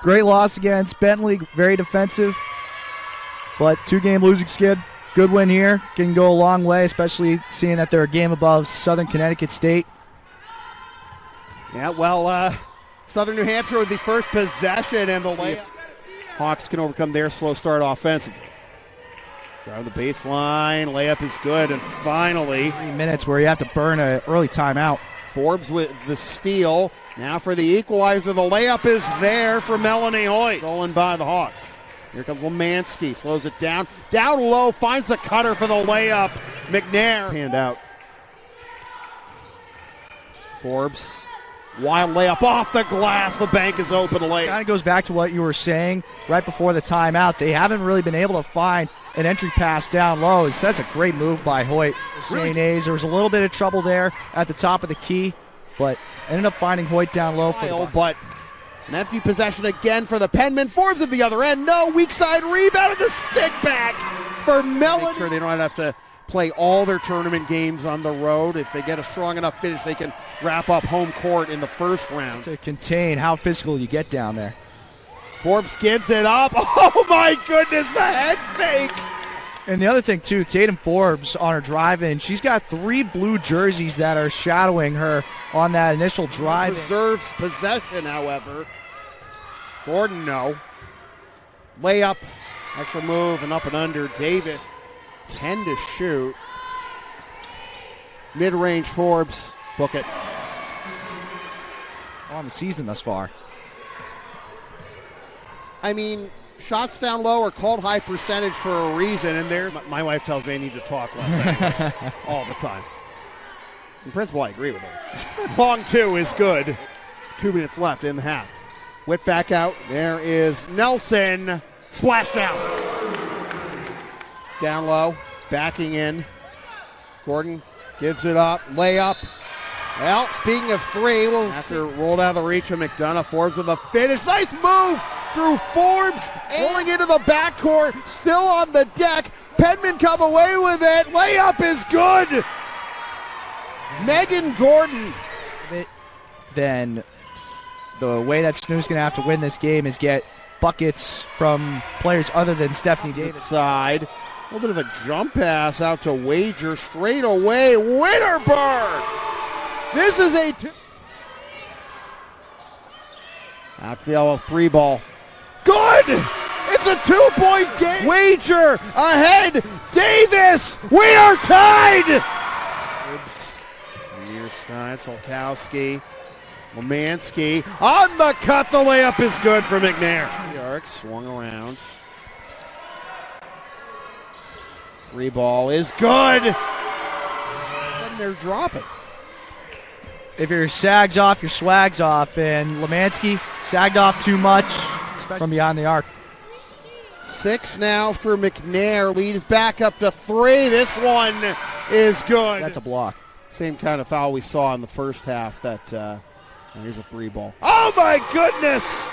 Great loss against Bentley, very defensive, but 2-game losing skid. Good win here, can go a long way, especially seeing that they're a game above Southern Connecticut State. Yeah, well, Southern New Hampshire with the first possession and the layup. Hawks can overcome their slow start offensively. Drive the baseline, layup is good, and finally 3 minutes where you have to burn an early timeout. Forbes with the steal. Now for the equalizer. The layup is there for Melanie Hoyt. Stolen by the Hawks. Here comes Lemansky. Slows it down. Down low. Finds the cutter for the layup. McNair. Hand out. Forbes. Wild layup off the glass. The bank is open late. Kind of goes back to what you were saying right before the timeout. They haven't really been able to find an entry pass down low. That's a great move by Hoyt. St. A's. There was a little bit of trouble there at the top of the key, but ended up finding Hoyt down low for the but an empty possession again for the Penman. Forbes at the other end. No, weak side rebound and the stick back for Mellon. Make sure they don't have to play all their tournament games on the road. If they get a strong enough finish, they can wrap up home court in the first round. To contain how physical you get down there. Forbes gives it up. Oh my goodness, the head fake. And the other thing too, Tatum Forbes on her drive-in, she's got 3 blue jerseys that are shadowing her on that initial drive. Reserves possession, however. Gordon, no. Layup, extra move, and up and under. Davis, 10 to shoot. Mid-range Forbes, book it. On the season thus far. I mean, shots down low are called high percentage for a reason, and there. My wife tells me I need to talk less all the time. In principle, I agree with her. Long 2 is good. 2 minutes left in the half. Whip back out. There is Nelson. Splash down. Down low. Backing in. Gordon gives it up. Layup. Well, speaking of 3, after rolled out of the reach of McDonough. Forbes with a finish. Nice move through Forbes. Rolling into the backcourt. Still on the deck. Penman come away with it. Layup is good. Megan Gordon. Then the way that Snoo's going to have to win this game is get buckets from players other than Stephanie Davis. Side. A little bit of a jump pass out to Wager. Straight away. Winterberg. This is a out the yellow 3 ball. Good! It's a 2-point game. Wager ahead. Davis. We are tied. Oops. Near side. Solkowski. Lemansky on the cut. The layup is good for McNair. Yark swung around. 3 ball is good. And they're dropping. If your sags off, your swag's off. And Lemansky sagged off too much from beyond the arc. 6 now for McNair. Lead is back up to 3. This one is good. That's a block. Same kind of foul we saw in the first half. Here's a 3 ball. Oh my goodness!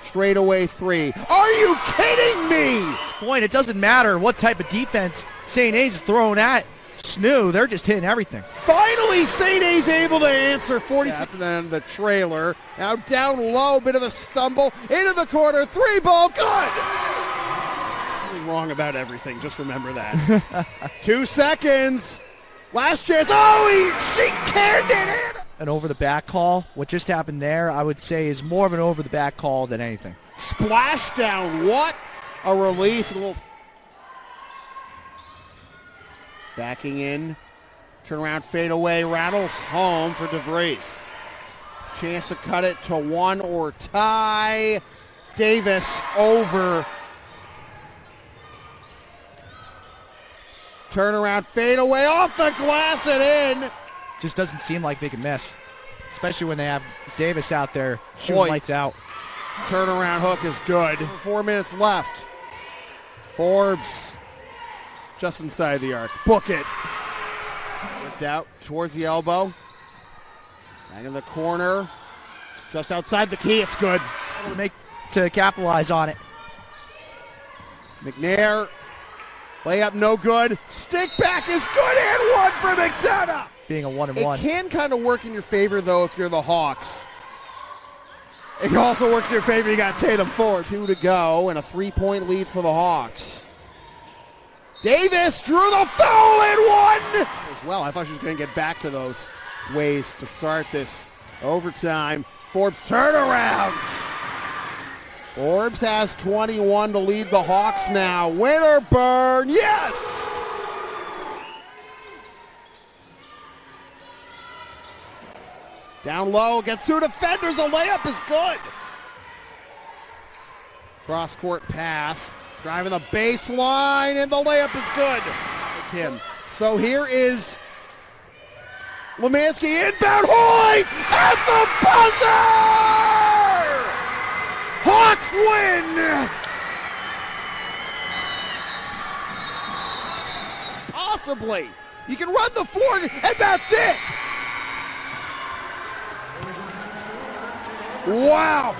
Straight away 3. Are you kidding me? At this point, it doesn't matter what type of defense St. A's is throwing at Snoo. They're just hitting everything. Finally, St. A's able to answer 46. And then the trailer. Now down low, bit of a stumble. Into the corner, 3 ball, good! Nothing wrong about everything, just remember that. 2 seconds. Last chance. Oh, she canned it in. An over-the-back call. What just happened there, I would say, is more of an over-the-back call than anything. Splash down. What a release. A little backing in. Turnaround fade away. Rattles home for DeVries. Chance to cut it to 1 or tie. Davis over. Turnaround fade away off the glass and in. Just doesn't seem like they can miss, especially when they have Davis out there shooting lights out. Turnaround hook is good. 4 minutes left. Forbes just inside the arc. Book it. Whipped out towards the elbow. Back in the corner. Just outside the key. It's good. To capitalize on it. McNair. Layup no good. Stick back is good and 1 for McDonough. being a 1-1. It can kind of work in your favor, though, if you're the Hawks. It also works in your favor. You got Tatum forward. 2 to go, and a 3-point lead for the Hawks. Davis drew the foul and one! As well, I thought she was going to get back to those ways to start this overtime. Forbes turnarounds. Forbes has 21 to lead the Hawks now. Winner burn, yes! Down low, gets 2 defenders, a layup is good. Cross-court pass, driving the baseline, and the layup is good. Him. So here is Lemansky inbound, Hoy at the buzzer! Hawks win! Possibly. You can run the floor, and that's it! Wow!